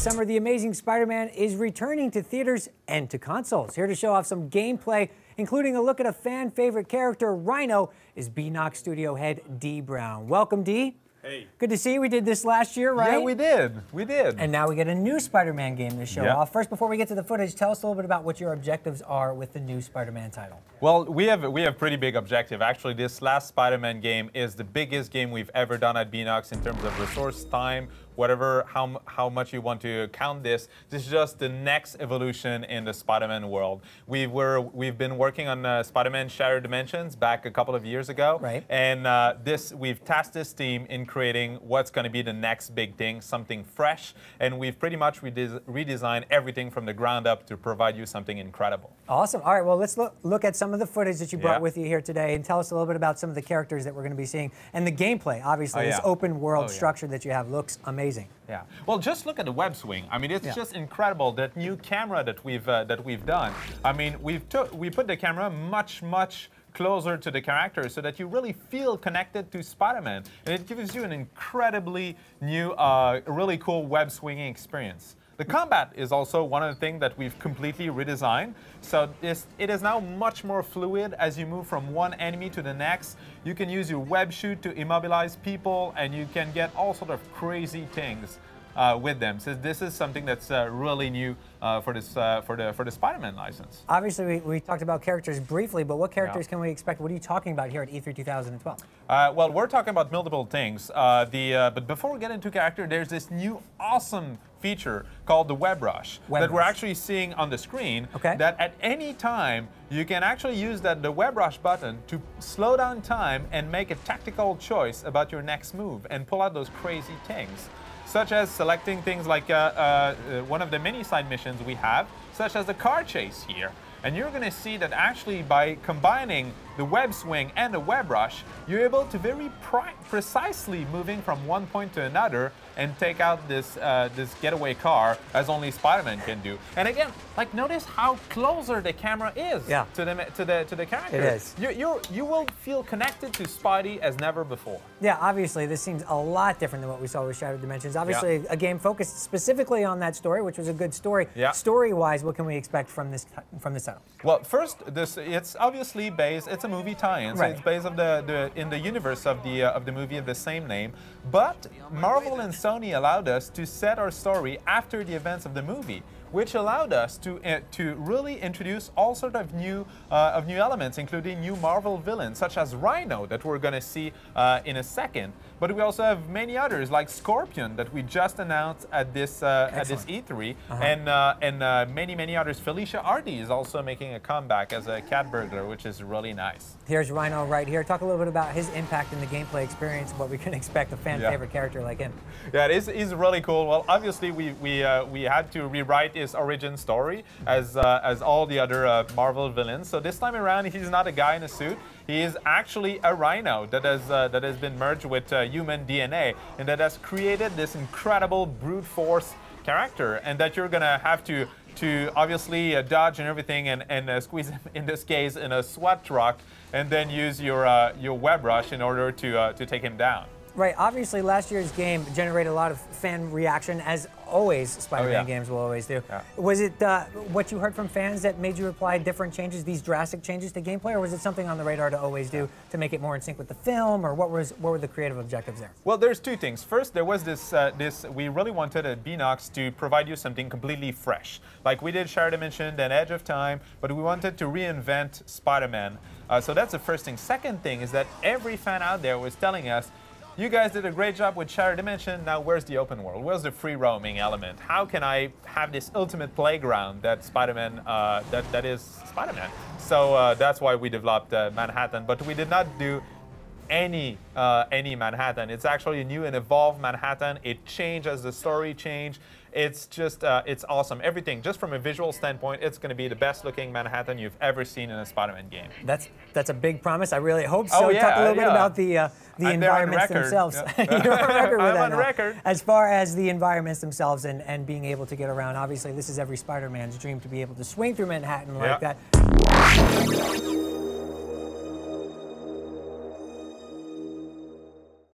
summer, The Amazing Spider-Man is returning to theaters and to consoles. Here to show off some gameplay, including a look at a fan-favorite character, Rhino, is Beenox studio head D. Brown. Welcome, D. Hey. Good to see you. We did this last year, right? Yeah, we did. We did. And now we get a new Spider-Man game to show off. First, before we get to the footage, tell us a little bit about what your objectives are with the new Spider-Man title. Well, we have pretty big objective. Actually, this last Spider-Man game is the biggest game we've ever done at Beenox in terms of resource, time, whatever, how much you want to count this. This is just the next evolution in the Spider-Man world. We've been working on Spider-Man Shattered Dimensions back a couple of years ago. Right. And we've tasked this team in creating what's going to be the next big thing, something fresh. And we've pretty much redesigned everything from the ground up to provide you something incredible. Awesome. All right, well, let's look at some of the footage that you brought with you here today and tell us a little bit about some of the characters that we're going to be seeing. And the gameplay, obviously, this open world structure that you have looks amazing. Yeah. Well, just look at the web swing. I mean, it's just incredible, that new camera that we've done. I mean, we put the camera much closer to the character so that you really feel connected to Spider-Man, and it gives you an incredibly new, really cool web swinging experience. The combat is also one of the things that we've completely redesigned. So it is now much more fluid as you move from one enemy to the next. You can use your web shoot to immobilize people, and you can get all sort of crazy things with them. So this is something that's really new for the Spider-Man license. Obviously, we talked about characters briefly, but what characters can we expect? What are you talking about here at E3 2012? Well, we're talking about multiple things. But before we get into character, there's this new awesome feature called the Web Rush that we're actually seeing on the screen. That at any time you can actually use the Web Rush button to slow down time and make a tactical choice about your next move and pull out those crazy things, such as selecting things like one of the many side missions we have, such as the car chase here. And you're going to see that actually by combining the web swing and the web rush, you're able to very precisely moving from one point to another and take out this getaway car as only Spider-Man can do. And again, like, notice how closer the camera is to the character. It is. You will feel connected to Spidey as never before. Yeah, obviously this seems a lot different than what we saw with Shattered Dimensions. Obviously a game focused specifically on that story, which was a good story. Story-wise, what can we expect from this title? Well, first, it's obviously based. It's a movie tie-in, so it's based on in the universe of the movie of the same name. But Marvel and Sony allowed us to set our story after the events of the movie, which allowed us to really introduce all sorts of new elements, including new Marvel villains such as Rhino that we're going to see in a second. But we also have many others like Scorpion that we just announced at this E3, and many others. Felicia Hardy is also making a comeback as a cat burglar, which is really nice. Here's Rhino right here. Talk a little bit about his impact in the gameplay experience, what we can expect a fan favorite character like him. Yeah, he's really cool. Well, obviously we had to rewrite his origin story as all the other Marvel villains. So this time around, he's not a guy in a suit. He is actually a rhino that has been merged with human DNA, and that has created this incredible brute force character, and that you're gonna have to obviously dodge and everything, and squeeze him, in this case, in a SWAT truck, and then use your web rush in order to take him down. Right, obviously last year's game generated a lot of fan reaction, as always Spider-Man games will always do. Was it what you heard from fans that made you apply different changes, these drastic changes to gameplay, or was it something on the radar to always do to make it more in sync with the film, or what were the creative objectives there? Well, there's two things. First, there was this we really wanted at Beenox to provide you something completely fresh. Like we did Shattered Dimension, then Edge of Time, but we wanted to reinvent Spider-Man. So that's the first thing. Second thing is that every fan out there was telling us, you guys did a great job with Shattered Dimension, now where's the open world? Where's the free roaming element? How can I have this ultimate playground that Spider-Man, that is Spider-Man? So that's why we developed Manhattan, but we did not do any Manhattan. It's actually a new and evolved Manhattan. It changed as the story changed. It's just, it's awesome. Everything, just from a visual standpoint, it's going to be the best looking Manhattan you've ever seen in a Spider-Man game. That's a big promise. I really hope so. Talk a little bit about the environments themselves. You're on record with that now. As far as the environments themselves and being able to get around, obviously this is every Spider-Man's dream to be able to swing through Manhattan like that.